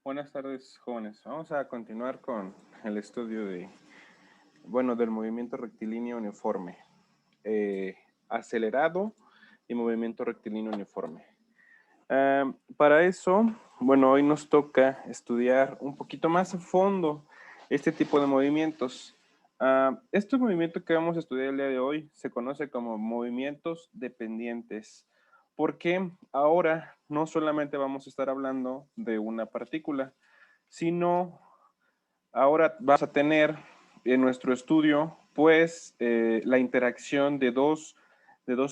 Buenas tardes, jóvenes. Vamos a continuar con el estudio del movimiento rectilíneo uniforme, acelerado y movimiento rectilíneo uniforme. Para eso, hoy nos toca estudiar un poquito más a fondo este tipo de movimientos. Este movimiento que vamos a estudiar el día de hoy se conoce como movimientos dependientes, porque ahora no solamente vamos a estar hablando de una partícula, sino ahora vamos a tener en nuestro estudio, pues, la interacción de dos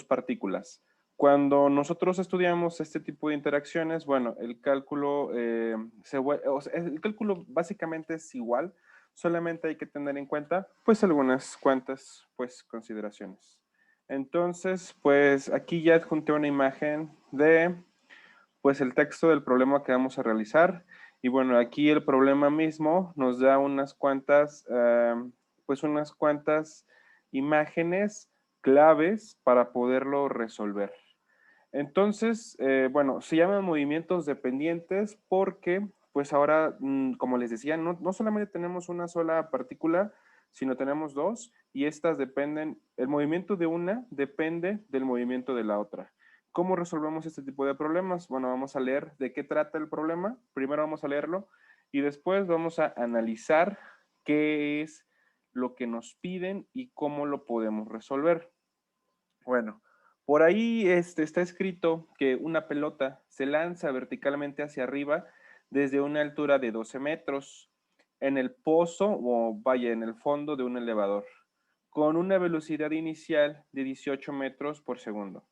partículas. Cuando nosotros estudiamos este tipo de interacciones, el cálculo, el cálculo básicamente es igual, solamente hay que tener en cuenta, pues, algunas cuantas, pues, consideraciones. Entonces, pues, aquí ya adjunté una imagen de, pues, el texto del problema que vamos a realizar. Y bueno, aquí el problema mismo nos da unas cuantas, unas cuantas imágenes claves para poderlo resolver. Entonces, se llaman movimientos dependientes porque, pues ahora, como les decía, no solamente tenemos una sola partícula, sino tenemos dos, y estas dependen, el movimiento de una depende del movimiento de la otra. ¿Cómo resolvemos este tipo de problemas? Bueno, vamos a leer de qué trata el problema. Primero vamos a leerlo y después vamos a analizar qué es lo que nos piden y cómo lo podemos resolver. Bueno, por ahí está escrito que una pelota se lanza verticalmente hacia arriba desde una altura de 12 metros en el pozo en el fondo de un elevador, con una velocidad inicial de 18 metros por segundo.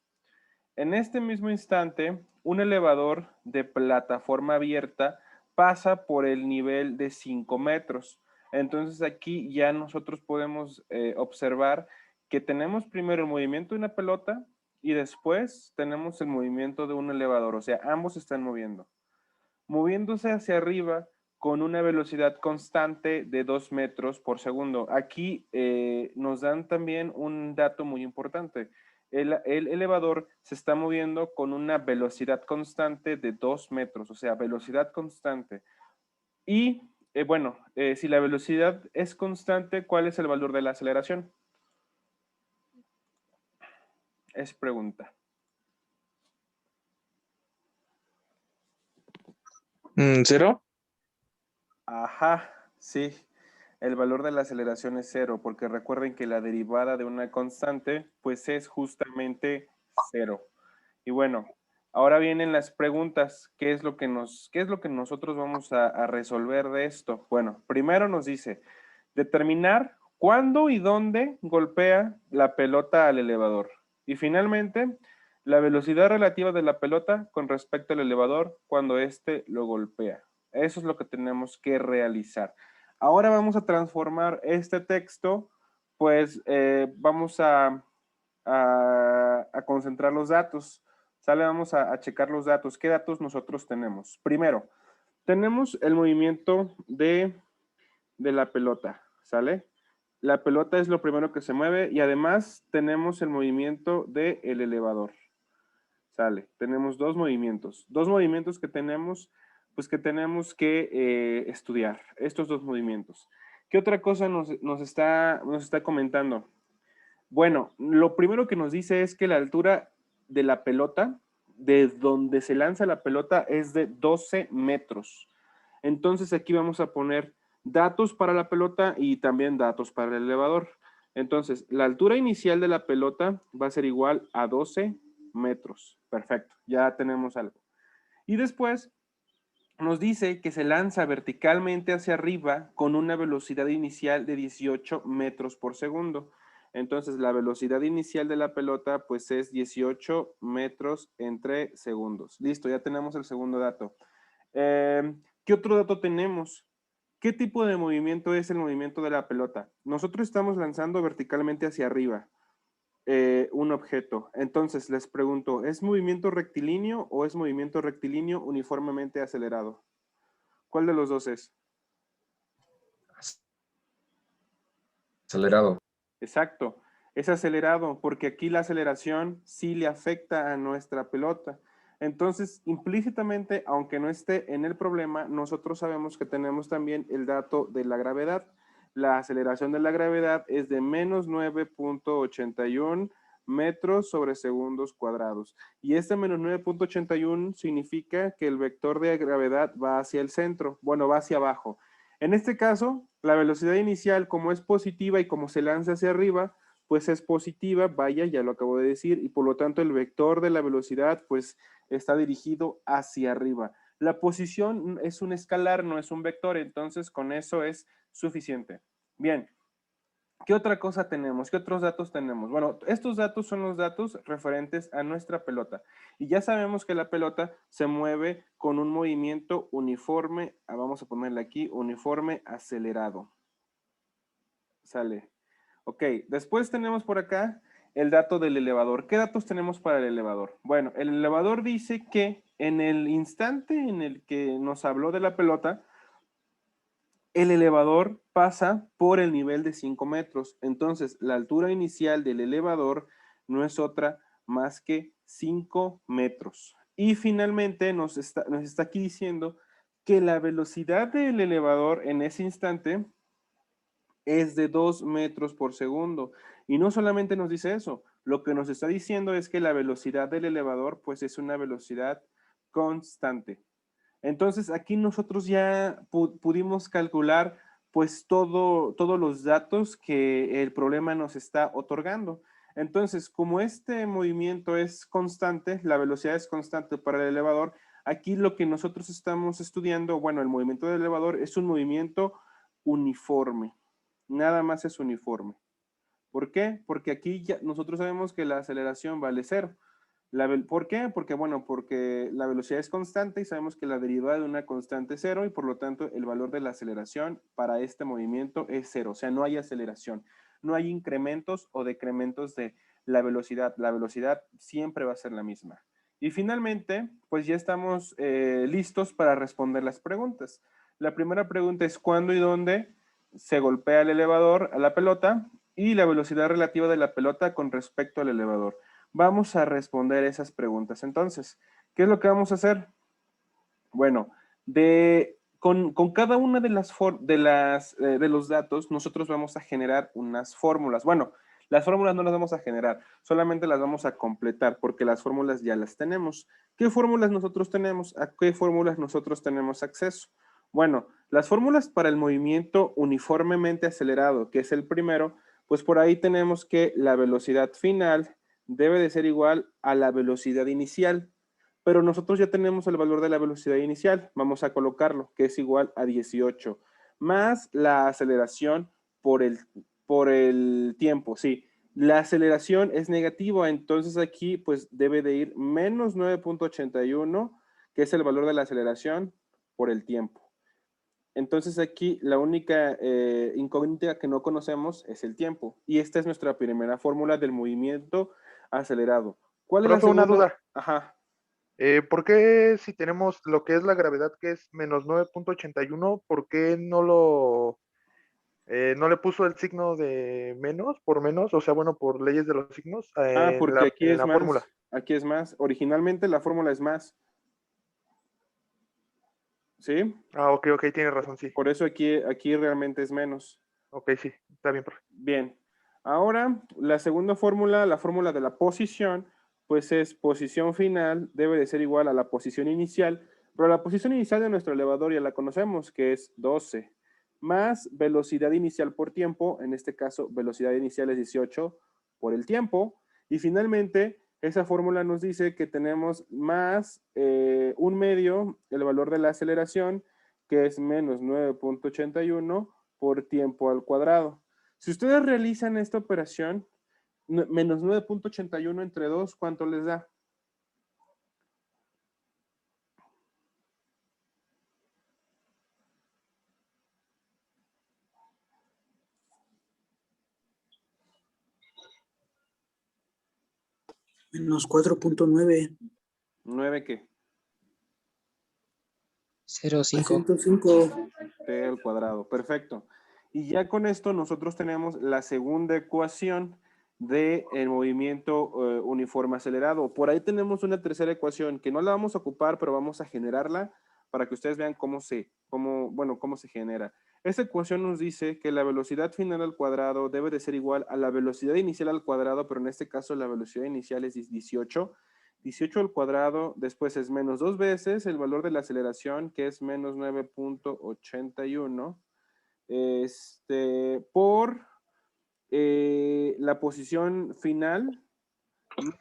En este mismo instante, un elevador de plataforma abierta pasa por el nivel de 5 metros. Entonces aquí ya nosotros podemos observar que tenemos primero el movimiento de una pelota y después tenemos el movimiento de un elevador, o sea, ambos están moviendo. Moviéndose hacia arriba con una velocidad constante de 2 metros por segundo. Aquí nos dan también un dato muy importante. El elevador se está moviendo con una velocidad constante de 2 metros, o sea, velocidad constante. Y si la velocidad es constante, ¿cuál es el valor de la aceleración? Es pregunta. ¿Cero? Ajá, sí. El valor de la aceleración es cero, porque recuerden que la derivada de una constante, pues es justamente cero. Y bueno, ahora vienen las preguntas. ¿Qué es lo que nosotros vamos a resolver de esto? Bueno, primero nos dice, determinar cuándo y dónde golpea la pelota al elevador. Y finalmente, la velocidad relativa de la pelota con respecto al elevador cuando éste lo golpea. Eso es lo que tenemos que realizar. Ahora vamos a transformar este texto, pues vamos a concentrar los datos. ¿Sale? Vamos a checar los datos. ¿Qué datos nosotros tenemos? Primero, tenemos el movimiento de la pelota, ¿sale? La pelota es lo primero que se mueve y además tenemos el movimiento del elevador, ¿sale? Tenemos dos movimientos que tenemos, pues que tenemos que estudiar, estos dos movimientos. ¿Qué otra cosa nos está comentando? Bueno, lo primero que nos dice es que la altura de la pelota, de donde se lanza la pelota, es de 12 metros. Entonces aquí vamos a poner datos para la pelota y también datos para el elevador. Entonces, la altura inicial de la pelota va a ser igual a 12 metros. Perfecto, ya tenemos algo. Y después nos dice que se lanza verticalmente hacia arriba con una velocidad inicial de 18 metros por segundo. Entonces, la velocidad inicial de la pelota, pues es 18 metros entre segundos. Listo, ya tenemos el segundo dato. ¿Qué otro dato tenemos? ¿Qué tipo de movimiento es el movimiento de la pelota? Nosotros estamos lanzando verticalmente hacia arriba un objeto. Entonces les pregunto, ¿es movimiento rectilíneo o es movimiento rectilíneo uniformemente acelerado? ¿Cuál de los dos es? Acelerado. Exacto, es acelerado porque aquí la aceleración sí le afecta a nuestra pelota. Entonces, implícitamente, aunque no esté en el problema, nosotros sabemos que tenemos también el dato de la gravedad. La aceleración de la gravedad es de menos 9.81 metros sobre segundos cuadrados. Y este menos 9.81 significa que el vector de gravedad va hacia el centro, bueno, va hacia abajo. En este caso, la velocidad inicial, como es positiva y como se lanza hacia arriba, pues es positiva, vaya, ya lo acabo de decir, y por lo tanto el vector de la velocidad, pues está dirigido hacia arriba. La posición es un escalar, no es un vector, entonces con eso es suficiente. Bien, ¿qué otra cosa tenemos? ¿Qué otros datos tenemos? Bueno, estos datos son los datos referentes a nuestra pelota. Y ya sabemos que la pelota se mueve con un movimiento uniforme, vamos a ponerle aquí, uniforme acelerado. Sale. Ok, después tenemos por acá el dato del elevador. ¿Qué datos tenemos para el elevador? Bueno, el elevador dice que en el instante en el que nos habló de la pelota, el elevador pasa por el nivel de 5 metros. Entonces, la altura inicial del elevador no es otra más que 5 metros. Y finalmente nos está aquí diciendo que la velocidad del elevador en ese instante es de 2 metros por segundo. Y no solamente nos dice eso, lo que nos está diciendo es que la velocidad del elevador pues es una velocidad constante. Entonces aquí nosotros ya pudimos calcular pues todos los datos que el problema nos está otorgando. Entonces, como este movimiento es constante, la velocidad es constante para el elevador, aquí lo que nosotros estamos estudiando, bueno, el movimiento del elevador es un movimiento uniforme. Nada más es uniforme. ¿Por qué? Porque aquí ya nosotros sabemos que la aceleración vale cero. ¿Por qué? Porque, bueno, porque la velocidad es constante y sabemos que la derivada de una constante es cero y por lo tanto el valor de la aceleración para este movimiento es cero. O sea, no hay aceleración. No hay incrementos o decrementos de la velocidad. La velocidad siempre va a ser la misma. Y finalmente, pues ya estamos listos para responder las preguntas. La primera pregunta es ¿cuándo y dónde se golpea el elevador a la pelota? Y la velocidad relativa de la pelota con respecto al elevador. Vamos a responder esas preguntas. Entonces, ¿qué es lo que vamos a hacer? Bueno, con cada una de los datos, nosotros vamos a generar unas fórmulas. Bueno, las fórmulas no las vamos a generar, solamente las vamos a completar, porque las fórmulas ya las tenemos. ¿Qué fórmulas nosotros tenemos? ¿A qué fórmulas nosotros tenemos acceso? Bueno, las fórmulas para el movimiento uniformemente acelerado, que es el primero, pues por ahí tenemos que la velocidad final debe de ser igual a la velocidad inicial. Pero nosotros ya tenemos el valor de la velocidad inicial, vamos a colocarlo, que es igual a 18, más la aceleración por el tiempo, sí. La aceleración es negativa, entonces aquí pues debe de ir menos 9.81, que es el valor de la aceleración por el tiempo. Entonces aquí la única incógnita que no conocemos es el tiempo. Y esta es nuestra primera fórmula del movimiento acelerado. ¿Cuál es la Profe, una segunda? duda. Ajá. ¿Por qué si tenemos lo que es la gravedad, que es menos 9.81, por qué no le puso el signo de menos, por menos, o sea, bueno, por leyes de los signos, en Porque la, en la fórmula? aquí es más. Originalmente la fórmula es más, ¿sí? Ah, ok, tiene razón, sí. Por eso aquí realmente es menos. Ok, sí, está bien, profe. Bien. Ahora, la segunda fórmula, la fórmula de la posición, pues es posición final, debe de ser igual a la posición inicial, pero la posición inicial de nuestro elevador ya la conocemos, que es 12, más velocidad inicial por tiempo, en este caso velocidad inicial es 18 por el tiempo, y finalmente esa fórmula nos dice que tenemos más un medio, el valor de la aceleración, que es menos 9.81 por tiempo al cuadrado. Si ustedes realizan esta operación, menos 9.81 entre 2, ¿cuánto les da? Menos 4.9. ¿9 qué? 0,5. 105. T al cuadrado. Perfecto. Y ya con esto nosotros tenemos la segunda ecuación del movimiento uniforme acelerado. Por ahí tenemos una tercera ecuación que no la vamos a ocupar, pero vamos a generarla para que ustedes vean cómo se genera. Esta ecuación nos dice que la velocidad final al cuadrado debe de ser igual a la velocidad inicial al cuadrado, pero en este caso la velocidad inicial es 18. 18 al cuadrado, después es menos 2 veces el valor de la aceleración, que es menos 9.81, por la posición final,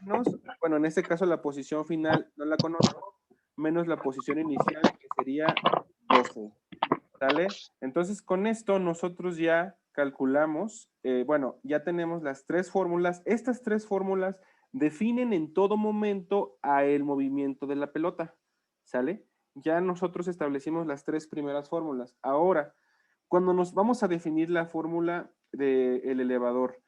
menos, bueno, en este caso la posición final no la conozco, menos la posición inicial, que sería 12. ¿Sale? Entonces, con esto nosotros ya calculamos, bueno, ya tenemos las tres fórmulas. Estas tres fórmulas definen en todo momento a el movimiento de la pelota, ¿sale? Ya nosotros establecimos las tres primeras fórmulas. Ahora, cuando nos vamos a definir la fórmula del elevador,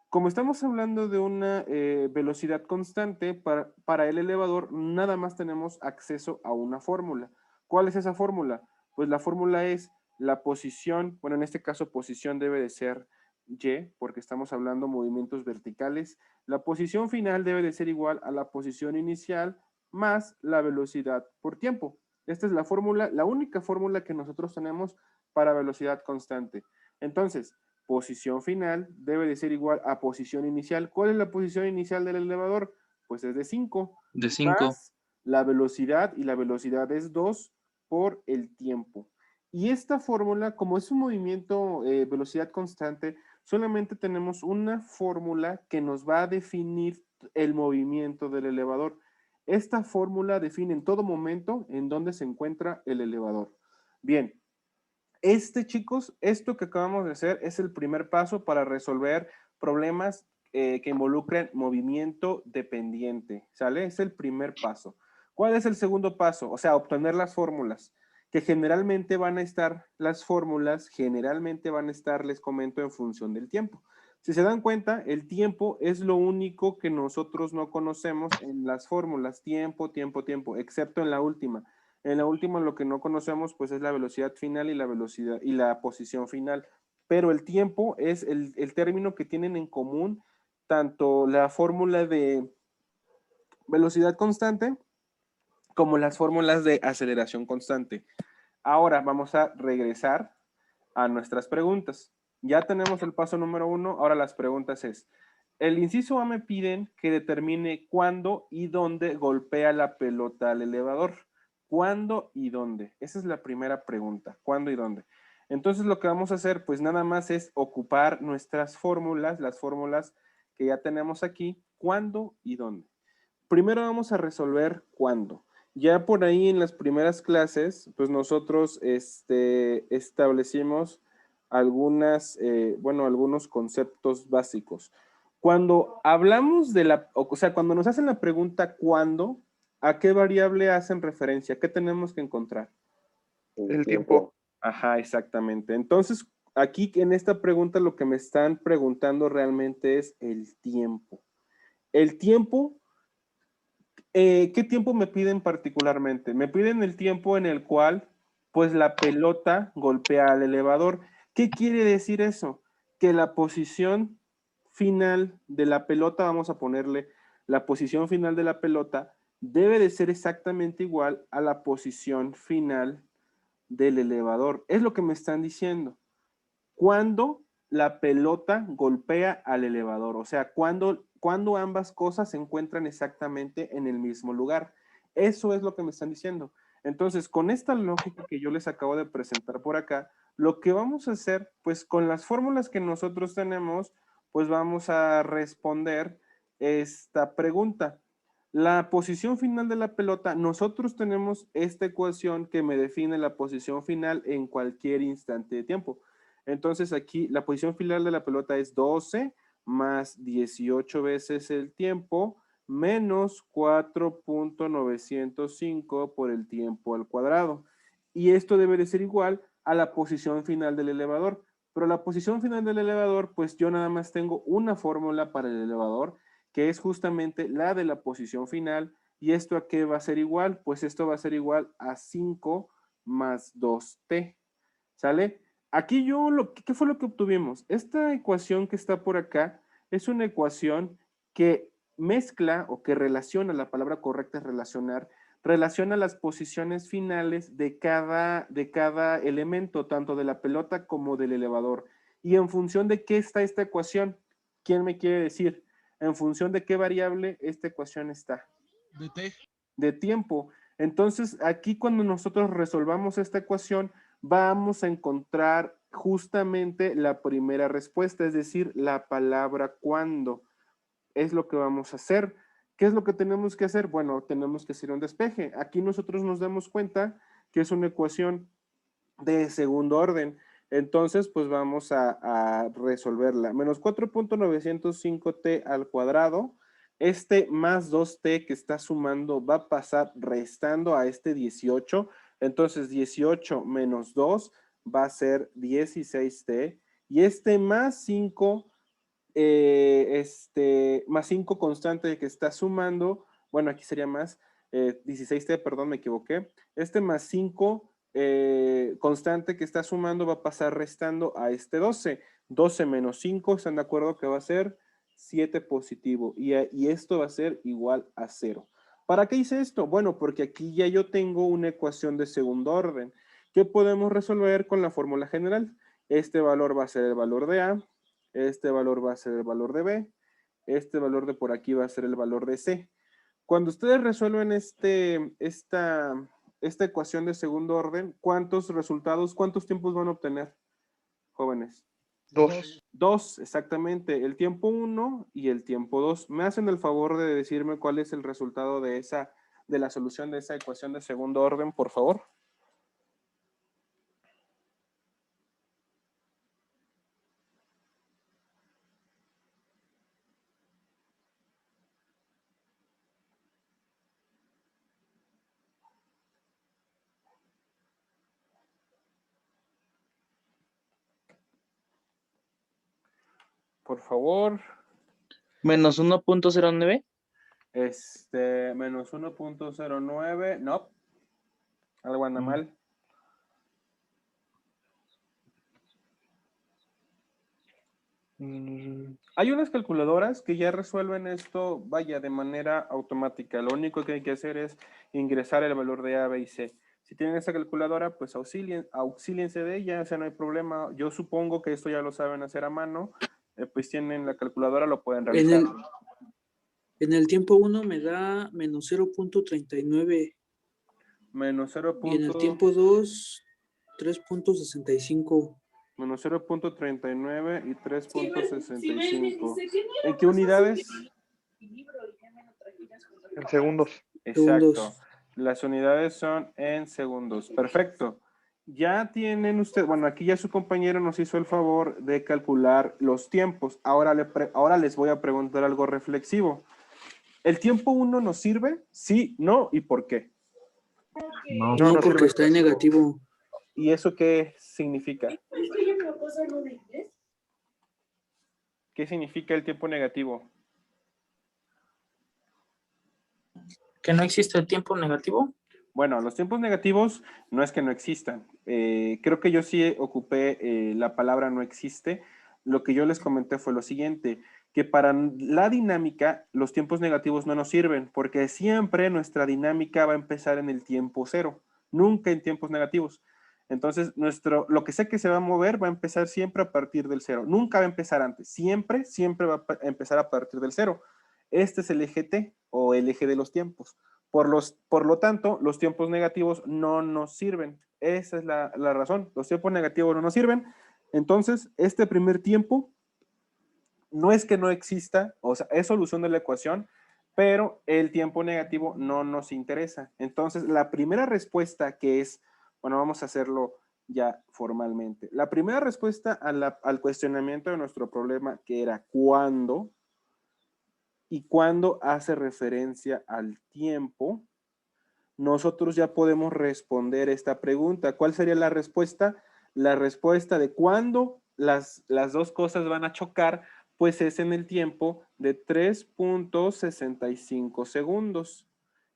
como estamos hablando de una velocidad constante, para el elevador nada más tenemos acceso a una fórmula. ¿Cuál es esa fórmula? Pues la fórmula es la posición, bueno, en este caso posición debe de ser Y, porque estamos hablando movimientos verticales. La posición final debe de ser igual a la posición inicial más la velocidad por tiempo. Esta es la fórmula, la única fórmula que nosotros tenemos para velocidad constante. Entonces, posición final debe de ser igual a posición inicial. ¿Cuál es la posición inicial del elevador? Pues es de 5. De 5. Más la velocidad, y la velocidad es 2 por el tiempo. Y esta fórmula, como es un movimiento velocidad constante, solamente tenemos una fórmula que nos va a definir el movimiento del elevador. Esta fórmula define en todo momento en dónde se encuentra el elevador. Bien, chicos, esto que acabamos de hacer es el primer paso para resolver problemas que involucren movimiento dependiente, ¿sale? Es el primer paso. ¿Cuál es el segundo paso? O sea, obtener las fórmulas, que generalmente van a estar, las fórmulas generalmente van a estar, les comento, en función del tiempo. Si se dan cuenta, el tiempo es lo único que nosotros no conocemos en las fórmulas, tiempo, tiempo, tiempo, excepto en la última. En la última lo que no conocemos pues es la velocidad final y la velocidad y la posición final. Pero el tiempo es el término que tienen en común tanto la fórmula de velocidad constante como las fórmulas de aceleración constante. Ahora vamos a regresar a nuestras preguntas. Ya tenemos el paso número 1, ahora las preguntas es, el inciso A me piden que determine cuándo y dónde golpea la pelota al elevador. ¿Cuándo y dónde? Esa es la primera pregunta, ¿cuándo y dónde? Entonces lo que vamos a hacer pues nada más es ocupar nuestras fórmulas, las fórmulas que ya tenemos aquí, ¿cuándo y dónde? Primero vamos a resolver cuándo. Ya por ahí en las primeras clases, pues nosotros establecimos algunos conceptos básicos. Cuando hablamos o sea, cuando nos hacen la pregunta ¿cuándo? ¿A qué variable hacen referencia? ¿Qué tenemos que encontrar? El tiempo. Ajá, exactamente. Entonces, aquí en esta pregunta lo que me están preguntando realmente es el tiempo. El tiempo, ¿qué tiempo me piden particularmente? Me piden el tiempo en el cual, pues, la pelota golpea al elevador. ¿Qué quiere decir eso? Que la posición final de la pelota, vamos a ponerle, la posición final de la pelota debe de ser exactamente igual a la posición final del elevador. Es lo que me están diciendo. Cuando la pelota golpea al elevador, o sea, cuando ambas cosas se encuentran exactamente en el mismo lugar. Eso es lo que me están diciendo. Entonces, con esta lógica que yo les acabo de presentar por acá, lo que vamos a hacer, pues con las fórmulas que nosotros tenemos, pues vamos a responder esta pregunta. La posición final de la pelota, nosotros tenemos esta ecuación que me define la posición final en cualquier instante de tiempo. Entonces aquí la posición final de la pelota es 12 más 18 veces el tiempo menos 4.905 por el tiempo al cuadrado. Y esto debe de ser igual a la posición final del elevador. Pero la posición final del elevador, pues yo nada más tengo una fórmula para el elevador, que es justamente la de la posición final. ¿Y esto a qué va a ser igual? Pues esto va a ser igual a 5 más 2t. ¿Sale? Aquí ¿qué fue lo que obtuvimos? Esta ecuación que está por acá es una ecuación que mezcla o que relaciona, la palabra correcta es relacionar, relaciona las posiciones finales de cada elemento, tanto de la pelota como del elevador. ¿Y en función de qué está esta ecuación? ¿Quién me quiere decir? ¿En función de qué variable esta ecuación está? De T. De tiempo. Entonces, aquí cuando nosotros resolvamos esta ecuación, vamos a encontrar justamente la primera respuesta, es decir, la palabra cuándo. Es lo que vamos a hacer. ¿Qué es lo que tenemos que hacer? Bueno, tenemos que hacer un despeje. Aquí nosotros nos damos cuenta que es una ecuación de segundo orden. Entonces, pues vamos a resolverla. Menos 4.905t al cuadrado. Este más 2t que está sumando va a pasar restando a este 18. Entonces, 18 menos 2 va a ser 16t. Y este más 5, más 5 constante que está sumando, bueno, aquí sería más 16t, perdón, me equivoqué. Este más 5 constante que está sumando va a pasar restando a este 12. 12 menos 5, ¿están de acuerdo que va a ser 7 positivo? Y esto va a ser igual a 0. ¿Para qué hice esto? Bueno, porque aquí ya yo tengo una ecuación de segundo orden que podemos resolver con la fórmula general. Este valor va a ser el valor de A, este valor va a ser el valor de B, este valor de por aquí va a ser el valor de C. Cuando ustedes resuelven esta ecuación de segundo orden, ¿cuántos resultados, cuántos tiempos van a obtener, jóvenes? 2. 2, exactamente. El tiempo 1 y el tiempo 2. ¿Me hacen el favor de decirme cuál es el resultado de la solución de esa ecuación de segundo orden, por favor? Por favor. Menos 1.09. Menos 1.09. No. Algo anda mal. Hay unas calculadoras que ya resuelven esto, vaya, de manera automática. Lo único que hay que hacer es ingresar el valor de A, B y C. Si tienen esa calculadora, pues auxíliense de ella, o sea, no hay problema. Yo supongo que esto ya lo saben hacer a mano, pues tienen la calculadora, lo pueden realizar. En el tiempo 1 me da menos 0.39. Menos 0. Y en el tiempo 2, 3.65. Menos 0.39 y 3.65. ¿En qué unidades? En segundos. Exacto. Segundos. Las unidades son en segundos. Perfecto. Ya tienen ustedes, bueno, aquí ya su compañero nos hizo el favor de calcular los tiempos. Ahora les voy a preguntar algo reflexivo. ¿El tiempo 1 nos sirve? Sí, no, ¿y por qué? No, No, no porque sirve. está en negativo. ¿Y eso qué significa? ¿Qué significa el tiempo negativo? ¿Que no existe el tiempo negativo? Bueno, los tiempos negativos no es que no existan. Creo que yo sí ocupé la palabra no existe. Lo que yo les comenté fue lo siguiente, que para la dinámica los tiempos negativos no nos sirven, porque siempre nuestra dinámica va a empezar en el tiempo cero, nunca en tiempos negativos. Entonces, lo que sé que se va a mover va a empezar siempre a partir del cero. Nunca va a empezar antes. Siempre va a empezar a partir del cero. Este es el eje T o el eje de los tiempos. Por lo tanto, los tiempos negativos no nos sirven. Esa es la razón. Los tiempos negativos no nos sirven. Entonces, este primer tiempo no es que no exista, o sea, es solución de la ecuación, pero el tiempo negativo no nos interesa. Entonces, la primera respuesta que es, bueno, vamos a hacerlo ya formalmente. La primera respuesta al cuestionamiento de nuestro problema, que era ¿cuándo? Y cuando hace referencia al tiempo, nosotros ya podemos responder esta pregunta. ¿Cuál sería la respuesta? La respuesta de cuándo las dos cosas van a chocar, pues es en el tiempo de 3.65 segundos.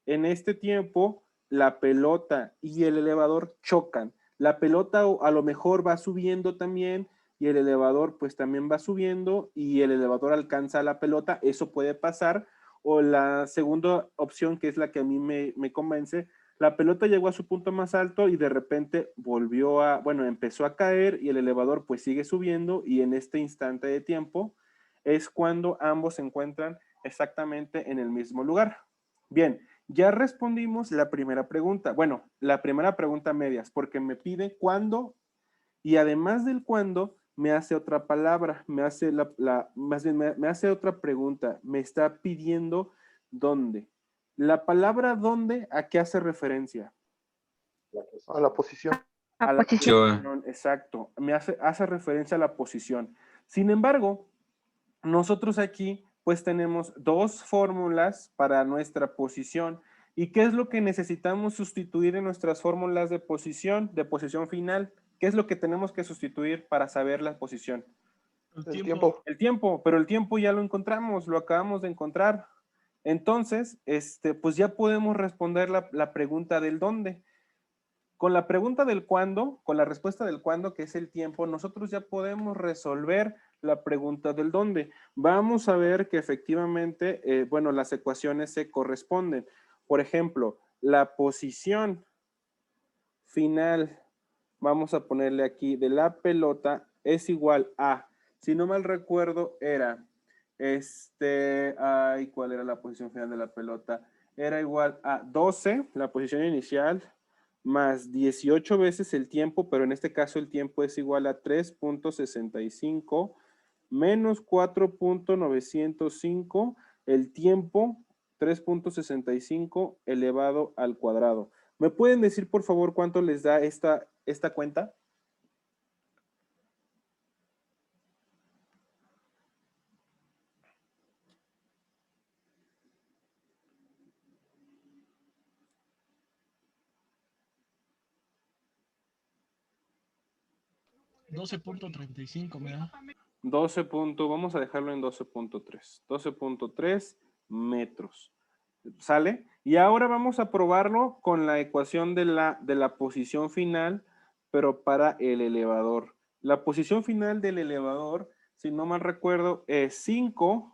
En este tiempo, la pelota y el elevador chocan. La pelota a lo mejor va subiendo también y el elevador pues también va subiendo y el elevador alcanza a la pelota. Eso puede pasar. O la segunda opción, que es la que a mí me convence, la pelota llegó a su punto más alto y de repente empezó a caer y el elevador pues sigue subiendo y en este instante de tiempo es cuando ambos se encuentran exactamente en el mismo lugar. Bien, ya respondimos la primera pregunta. Bueno, la primera pregunta a medias, porque me pide cuándo y además del cuándo me hace otra palabra, me hace me hace otra pregunta, me está pidiendo dónde. La palabra dónde, ¿a qué hace referencia? A la posición. A la posición, exacto. Hace referencia a la posición. Sin embargo, nosotros aquí pues tenemos dos fórmulas para nuestra posición. ¿Y qué es lo que necesitamos sustituir en nuestras fórmulas de posición final? ¿Qué es lo que tenemos que sustituir para saber la posición? El tiempo. El tiempo, pero el tiempo ya lo encontramos, lo acabamos de encontrar. Entonces, pues ya podemos responder la pregunta del dónde. Con la pregunta del cuándo, con la respuesta del cuándo, que es el tiempo, nosotros ya podemos resolver la pregunta del dónde. Vamos a ver que efectivamente, las ecuaciones se corresponden. Por ejemplo, la posición final, vamos a ponerle aquí, de la pelota es igual a, si no mal recuerdo, era, ¿cuál era la posición final de la pelota? Era igual a 12, la posición inicial, más 18 veces el tiempo, pero en este caso el tiempo es igual a 3.65 menos 4.905, el tiempo 3.65 elevado al cuadrado. ¿Me pueden decir, por favor, cuánto les da esta cuenta? $12.35 me da. Vamos a dejarlo en 12.3. 12.3 metros. ¿Sale? Y ahora vamos a probarlo con la ecuación de la posición final, pero para el elevador. La posición final del elevador, si no mal recuerdo, es 5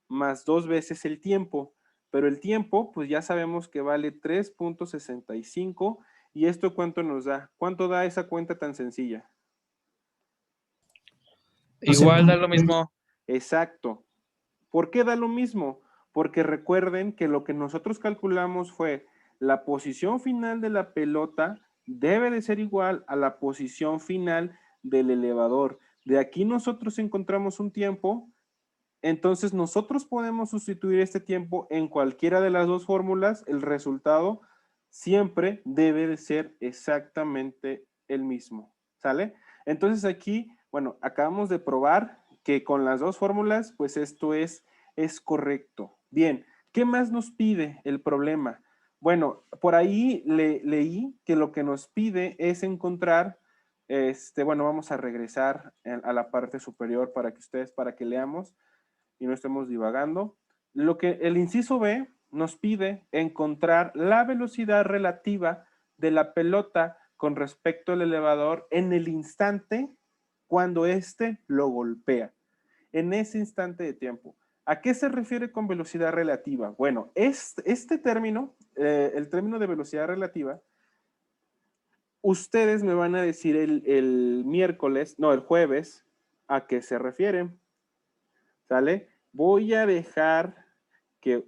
más 2 veces el tiempo. Pero el tiempo, pues ya sabemos que vale 3.65. ¿Y esto cuánto nos da? ¿Cuánto da esa cuenta tan sencilla? Igual da lo mismo. Exacto. ¿Por qué da lo mismo? Porque recuerden que lo que nosotros calculamos fue la posición final de la pelota debe de ser igual a la posición final del elevador. De aquí nosotros encontramos un tiempo, entonces nosotros podemos sustituir este tiempo en cualquiera de las dos fórmulas. El resultado siempre debe de ser exactamente el mismo. ¿Sale? Entonces aquí, bueno, acabamos de probar que con las dos fórmulas, pues esto es correcto. Bien, ¿qué más nos pide el problema? Bueno, por ahí leí que lo que nos pide es encontrar, vamos a regresar a la parte superior para que leamos y no estemos divagando. Lo que el inciso B nos pide encontrar la velocidad relativa de la pelota con respecto al elevador en el instante cuando éste lo golpea. En ese instante de tiempo. ¿A qué se refiere con velocidad relativa? Bueno, este término, el término de velocidad relativa, ustedes me van a decir el jueves, a qué se refieren. ¿Sale? Voy a dejar que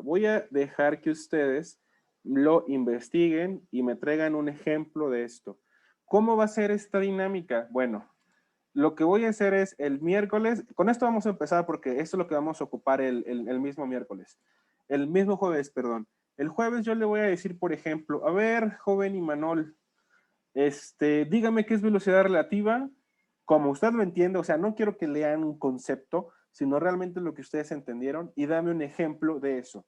voy a dejar que ustedes lo investiguen y me traigan un ejemplo de esto. ¿Cómo va a ser esta dinámica? Bueno, lo que voy a hacer es el miércoles, con esto vamos a empezar porque esto es lo que vamos a ocupar el mismo miércoles, el mismo jueves, perdón. El jueves yo le voy a decir, por ejemplo, a ver, joven Imanol, dígame qué es velocidad relativa, como usted lo entiende, o sea, no quiero que lean un concepto, sino realmente lo que ustedes entendieron y dame un ejemplo de eso.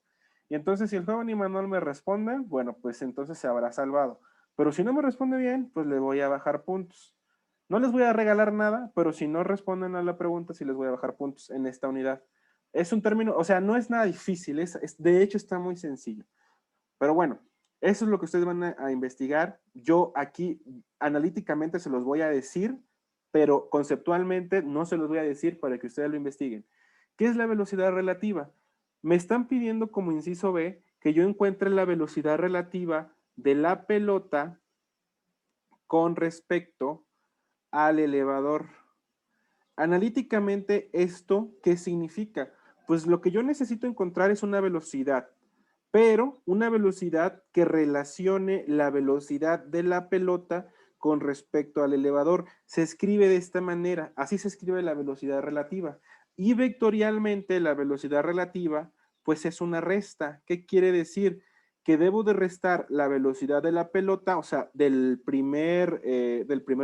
Y entonces si el joven Imanol me responde, bueno, pues entonces se habrá salvado. Pero si no me responde bien, pues le voy a bajar puntos. No les voy a regalar nada, pero si no responden a la pregunta, sí les voy a bajar puntos en esta unidad. Es un término, o sea, no es nada difícil, de hecho está muy sencillo. Pero bueno, eso es lo que ustedes van a investigar. Yo aquí analíticamente se los voy a decir, pero conceptualmente no se los voy a decir para que ustedes lo investiguen. ¿Qué es la velocidad relativa? Me están pidiendo como inciso B que yo encuentre la velocidad relativa de la pelota con respecto al elevador. Analíticamente, ¿esto qué significa? Pues lo que yo necesito encontrar es una velocidad, pero una velocidad que relacione la velocidad de la pelota con respecto al elevador. Se escribe de esta manera, así se escribe la velocidad relativa. Y vectorialmente la velocidad relativa, pues es una resta. ¿Qué quiere decir? Que debo de restar la velocidad de la pelota, o sea, del primer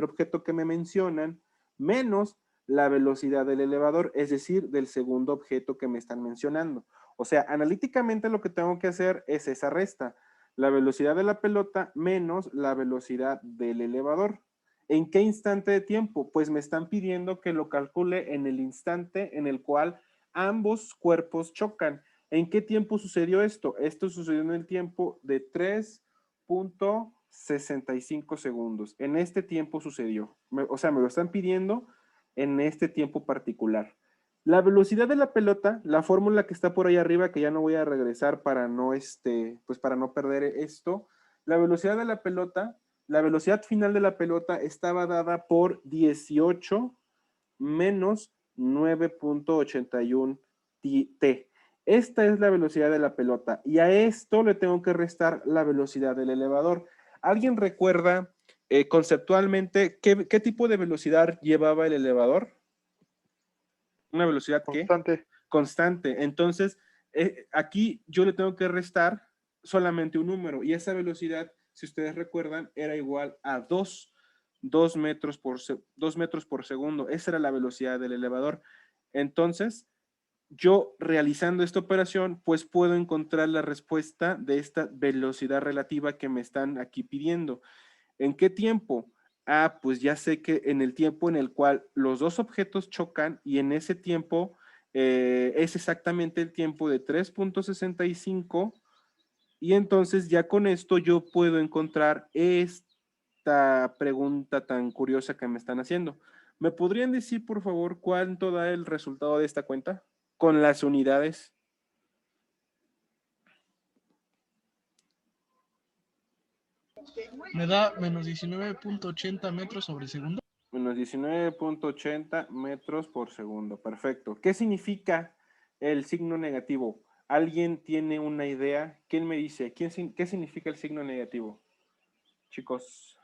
objeto que me mencionan, menos la velocidad del elevador, es decir, del segundo objeto que me están mencionando. O sea, analíticamente lo que tengo que hacer es esa resta, la velocidad de la pelota menos la velocidad del elevador. ¿En qué instante de tiempo? Pues me están pidiendo que lo calcule en el instante en el cual ambos cuerpos chocan. ¿En qué tiempo sucedió esto? Esto sucedió en el tiempo de 3.65 segundos. En este tiempo sucedió. O sea, me lo están pidiendo en este tiempo particular. La velocidad de la pelota, la fórmula que está por ahí arriba, que ya no voy a regresar para no, pues para no perder esto. La velocidad de la pelota, la velocidad final de la pelota estaba dada por 18 menos 9.81 t. Esta es la velocidad de la pelota y a esto le tengo que restar la velocidad del elevador. ¿Alguien recuerda conceptualmente qué tipo de velocidad llevaba el elevador? ¿Una velocidad qué? Constante. Constante. Entonces, aquí yo le tengo que restar solamente un número y esa velocidad, si ustedes recuerdan, era igual a 2 metros por segundo. Esa era la velocidad del elevador. Entonces, yo realizando esta operación, pues puedo encontrar la respuesta de esta velocidad relativa que me están aquí pidiendo. ¿En qué tiempo? Ah, pues ya sé que en el tiempo en el cual los dos objetos chocan y en ese tiempo es exactamente el tiempo de 3.65 y entonces ya con esto yo puedo encontrar esta pregunta tan curiosa que me están haciendo. ¿Me podrían decir, por favor, cuánto da el resultado de esta cuenta con las unidades? Me da menos 19.80 metros sobre segundo. Menos 19.80 metros por segundo. Perfecto. ¿Qué significa el signo negativo? ¿Alguien tiene una idea? ¿Quién me dice? ¿Qué significa el signo negativo? Chicos,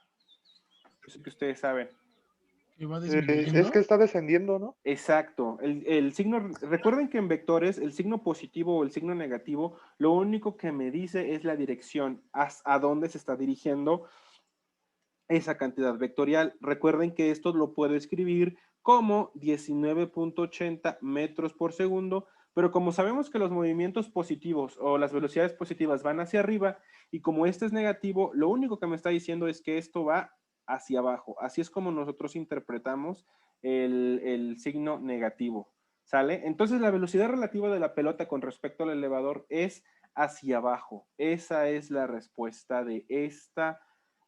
yo sé que ustedes saben. Que va Es disminuyendo. que está descendiendo, ¿no? Exacto. El signo, recuerden que en vectores, el signo positivo o el signo negativo, lo único que me dice es la dirección, a dónde se está dirigiendo esa cantidad vectorial. Recuerden que esto lo puedo escribir como 19.80 metros por segundo, pero como sabemos que los movimientos positivos o las velocidades positivas van hacia arriba y como este es negativo, lo único que me está diciendo es que esto va hacia abajo. Así es como nosotros interpretamos el signo negativo. ¿Sale? Entonces la velocidad relativa de la pelota con respecto al elevador es hacia abajo. Esa es la respuesta de esta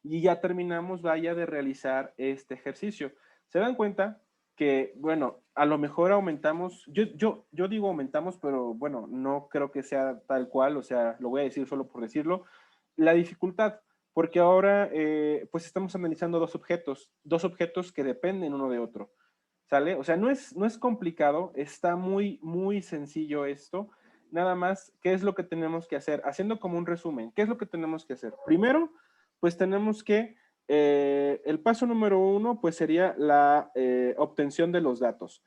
y ya terminamos, vaya, de realizar este ejercicio. ¿Se dan cuenta que, bueno, a lo mejor aumentamos, yo digo aumentamos, pero bueno, no creo que sea tal cual, o sea, lo voy a decir solo por decirlo, la dificultad, porque ahora pues estamos analizando dos objetos que dependen uno de otro, ¿sale? O sea, no es complicado, está muy sencillo esto, nada más, ¿qué es lo que tenemos que hacer? Haciendo como un resumen, ¿qué es lo que tenemos que hacer? Primero, pues tenemos que, el paso número 1, pues sería la obtención de los datos.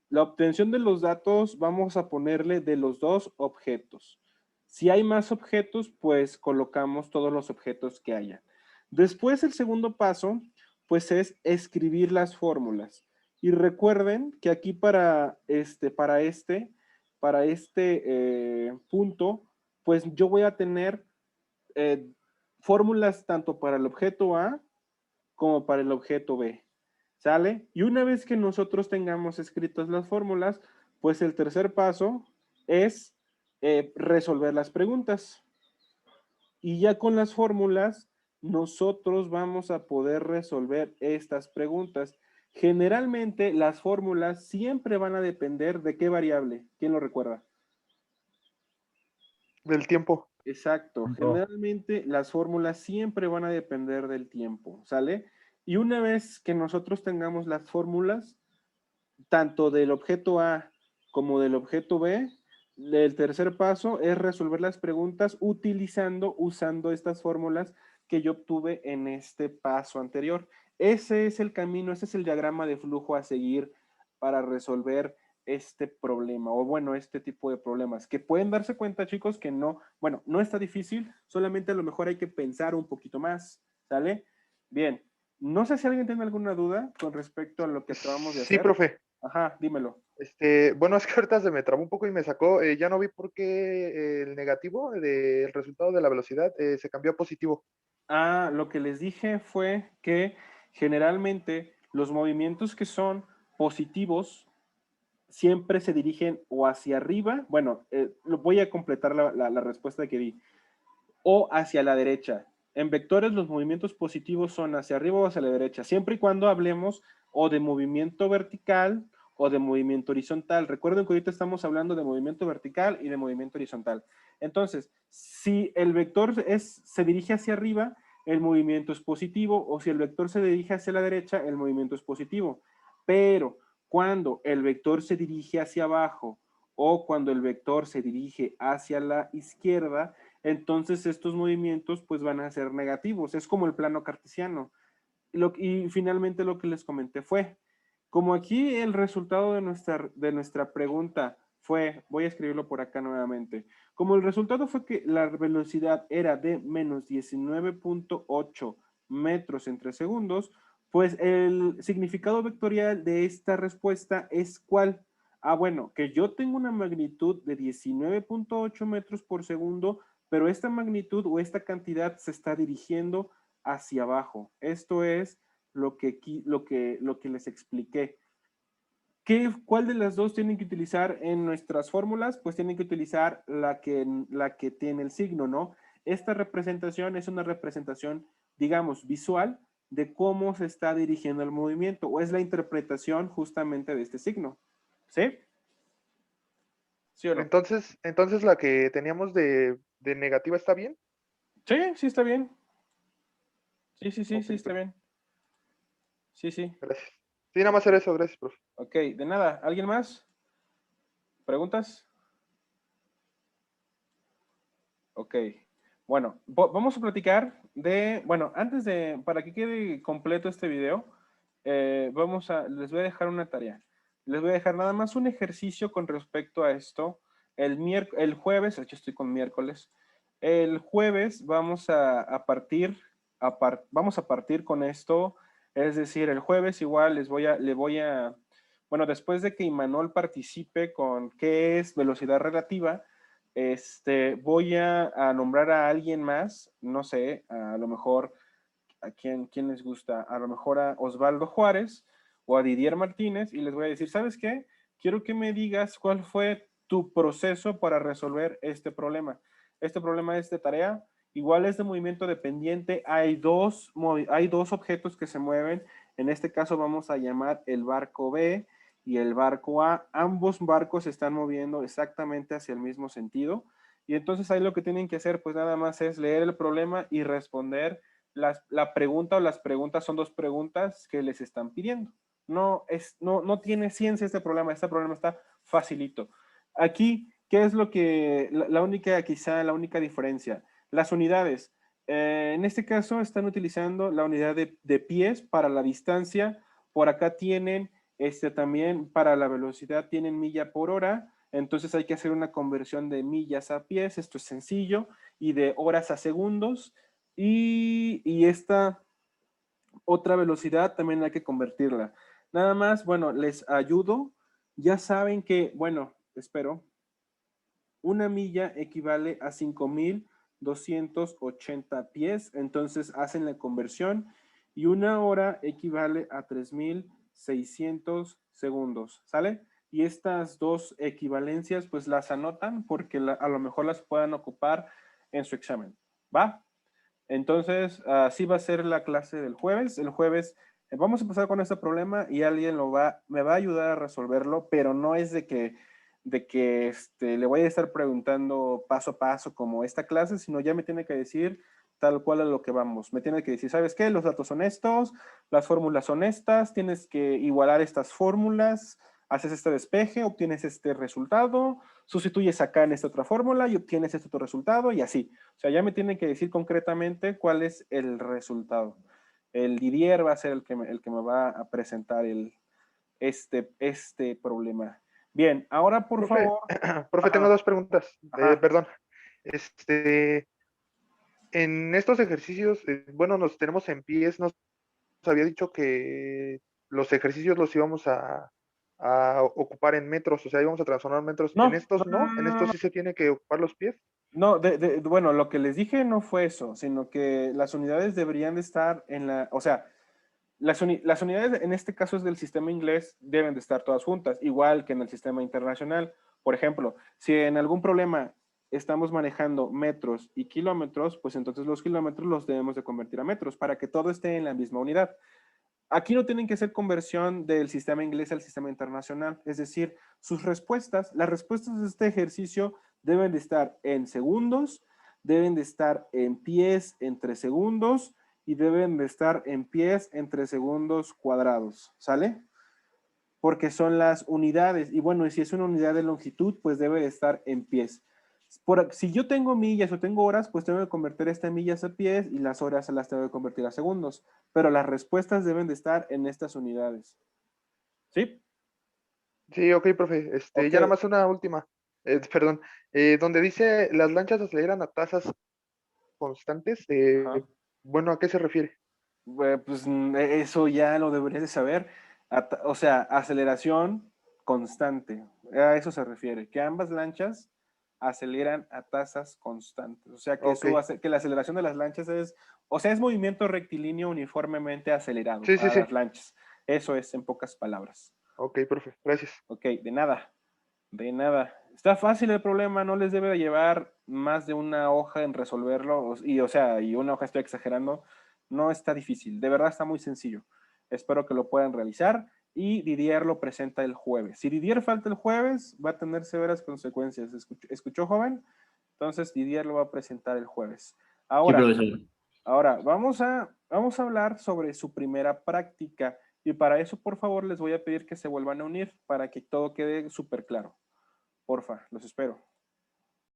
La obtención de los datos vamos a ponerle de los dos objetos. Si hay más objetos, pues colocamos todos los objetos que haya. Después, el segundo paso, pues es escribir las fórmulas. Y recuerden que aquí para este punto, pues yo voy a tener fórmulas tanto para el objeto A como para el objeto B. ¿Sale? Y una vez que nosotros tengamos escritas las fórmulas, pues el tercer paso es resolver las preguntas. Y ya con las fórmulas, nosotros vamos a poder resolver estas preguntas. Generalmente, las fórmulas siempre van a depender de qué variable. ¿Quién lo recuerda? Del tiempo. Exacto. Generalmente, las fórmulas siempre van a depender del tiempo, ¿sale? Y una vez que nosotros tengamos las fórmulas, tanto del objeto A como del objeto B, el tercer paso es resolver las preguntas usando estas fórmulas que yo obtuve en este paso anterior. Ese es el camino, ese es el diagrama de flujo a seguir para resolver este problema, o bueno, este tipo de problemas, que pueden darse cuenta, chicos, que no, bueno, no está difícil, solamente a lo mejor hay que pensar un poquito más, ¿sale? Bien, no sé si alguien tiene alguna duda con respecto a lo que acabamos de Sí, hacer. profe. Ajá, dímelo. Bueno, es que ahorita se me trabó un poco y me sacó. Ya no vi por qué el negativo del resultado de la velocidad se cambió a positivo. Ah, lo que les dije fue que generalmente los movimientos que son positivos siempre se dirigen o hacia arriba, bueno, lo voy a completar la respuesta que di, o hacia la derecha. En vectores los movimientos positivos son hacia arriba o hacia la derecha, siempre y cuando hablemos o de movimiento vertical o de movimiento horizontal. Recuerden que ahorita estamos hablando de movimiento vertical y de movimiento horizontal. Entonces, si el vector se dirige hacia arriba, el movimiento es positivo, o si el vector se dirige hacia la derecha, el movimiento es positivo. Pero cuando el vector se dirige hacia abajo o cuando el vector se dirige hacia la izquierda, entonces estos movimientos pues van a ser negativos. Es como el plano cartesiano. Y finalmente lo que les comenté fue, como aquí el resultado de nuestra pregunta fue, voy a escribirlo por acá nuevamente, como el resultado fue que la velocidad era de menos 19.8 metros entre segundos, pues el significado vectorial de esta respuesta es ¿cuál? Ah, bueno, que yo tengo una magnitud de 19.8 metros por segundo, pero esta magnitud o esta cantidad se está dirigiendo hacia abajo. Esto es lo que les expliqué. ¿Cuál de las dos tienen que utilizar en nuestras fórmulas? Pues tienen que utilizar la que tiene el signo, ¿no? Esta representación es una representación, digamos, visual de cómo se está dirigiendo el movimiento, o es la interpretación justamente de este signo. ¿Sí? ¿Sí o no? Entonces la que teníamos de negativa está bien. Sí, sí está bien. Sí Ok, está bien. Sí. gracias. Sí, nada más era eso, gracias, profe. Ok, de nada. ¿Alguien más? ¿Preguntas? Ok. Bueno, vamos a platicar bueno, para que quede completo este video, les voy a dejar una tarea. Les voy a dejar nada más un ejercicio con respecto a esto. El jueves, de hecho estoy con miércoles, el jueves vamos a partir con esto, es decir, el jueves igual bueno, después de que Imanol participe con qué es velocidad relativa, voy a nombrar a alguien más, no sé, a lo mejor, ¿a quién les gusta? A lo mejor a Osvaldo Juárez o a Didier Martínez, y les voy a decir, ¿sabes qué? Quiero que me digas cuál fue tu proceso para resolver este problema. Este problema es de tarea, igual es de movimiento dependiente, hay dos objetos que se mueven, en este caso vamos a llamar el barco B y el barco A. Ambos barcos se están moviendo exactamente hacia el mismo sentido, y entonces ahí lo que tienen que hacer pues nada más es leer el problema y responder la pregunta, o las preguntas son dos preguntas que les están pidiendo. No tiene ciencia este problema está facilito. Aquí, ¿qué es lo que, la única diferencia? Las unidades. En este caso están utilizando la unidad de pies para la distancia. Por acá tienen también para la velocidad tienen milla por hora. Entonces hay que hacer una conversión de millas a pies. Esto es sencillo. Y de horas a segundos. Y esta otra velocidad también hay que convertirla. Nada más, bueno, les ayudo. Ya saben que, bueno, espero, una milla equivale a 5,280 pies, entonces hacen la conversión y 1 hora equivale a 3600 segundos, ¿sale? Y estas dos equivalencias pues las anotan porque a lo mejor las puedan ocupar en su examen, ¿va? Entonces, así va a ser la clase del jueves. El jueves vamos a empezar con este problema y alguien me va a ayudar a resolverlo, pero no es de que le voy a estar preguntando paso a paso como esta clase, sino ya me tiene que decir tal cual a lo que vamos. Me tiene que decir, ¿sabes qué? Los datos son estos, las fórmulas son estas, tienes que igualar estas fórmulas, haces este despeje, obtienes este resultado, sustituyes acá en esta otra fórmula y obtienes este otro resultado y así. O sea, ya me tienen que decir concretamente cuál es el resultado. El Didier va a ser el que me va a presentar este problema. Bien, ahora por Profe, favor. profe, tengo dos preguntas. Ajá. Perdón. En estos ejercicios, bueno, nos tenemos en pies, nos había dicho que los ejercicios los íbamos a ocupar en metros, o sea, íbamos a transformar metros. No, En estos no, en estos sí se tiene que ocupar los pies. No, bueno, lo que les dije no fue eso, sino que las unidades deberían de estar o sea, las unidades en este caso es del sistema inglés, deben de estar todas juntas, igual que en el sistema internacional. Por ejemplo, si en algún problema estamos manejando metros y kilómetros, pues entonces los kilómetros los debemos de convertir a metros para que todo esté en la misma unidad. Aquí no tienen que hacer conversión del sistema inglés al sistema internacional, es decir, las respuestas de este ejercicio deben de estar en segundos, deben de estar en pies entre segundos y deben de estar en pies entre segundos cuadrados, ¿sale? Porque son las unidades, y bueno, y si es una unidad de longitud, pues debe de estar en pies. Si yo tengo millas o tengo horas, pues tengo que convertir estas millas a pies y las horas se las tengo que convertir a segundos. Pero las respuestas deben de estar en estas unidades. ¿Sí? Sí, ok, profe. Ok. Ya nada más una última. Perdón. Donde dice las lanchas aceleran a tasas constantes, Ajá. bueno, ¿a qué se refiere? Pues eso ya lo deberías de saber. O sea, aceleración constante. A eso se refiere. Que ambas lanchas aceleran a tasas constantes. O sea, que Ok. eso hace que la aceleración de las lanchas es movimiento rectilíneo uniformemente acelerado Sí, sí, para sí. las lanchas. Eso es en pocas palabras. Ok, profe. Gracias. Ok, de nada. De nada. Está fácil el problema, no les debe de llevar más de una hoja en resolverlo. Y una hoja estoy exagerando. No está difícil, de verdad está muy sencillo. Espero que lo puedan realizar y Didier lo presenta el jueves. Si Didier falta el jueves, va a tener severas consecuencias. ¿Escuchó, joven? Entonces Didier lo va a presentar el jueves. Sí, Ahora, profesor. vamos a hablar sobre su primera práctica y para eso, por favor, les voy a pedir que se vuelvan a unir para que todo quede súper claro. Porfa, los espero.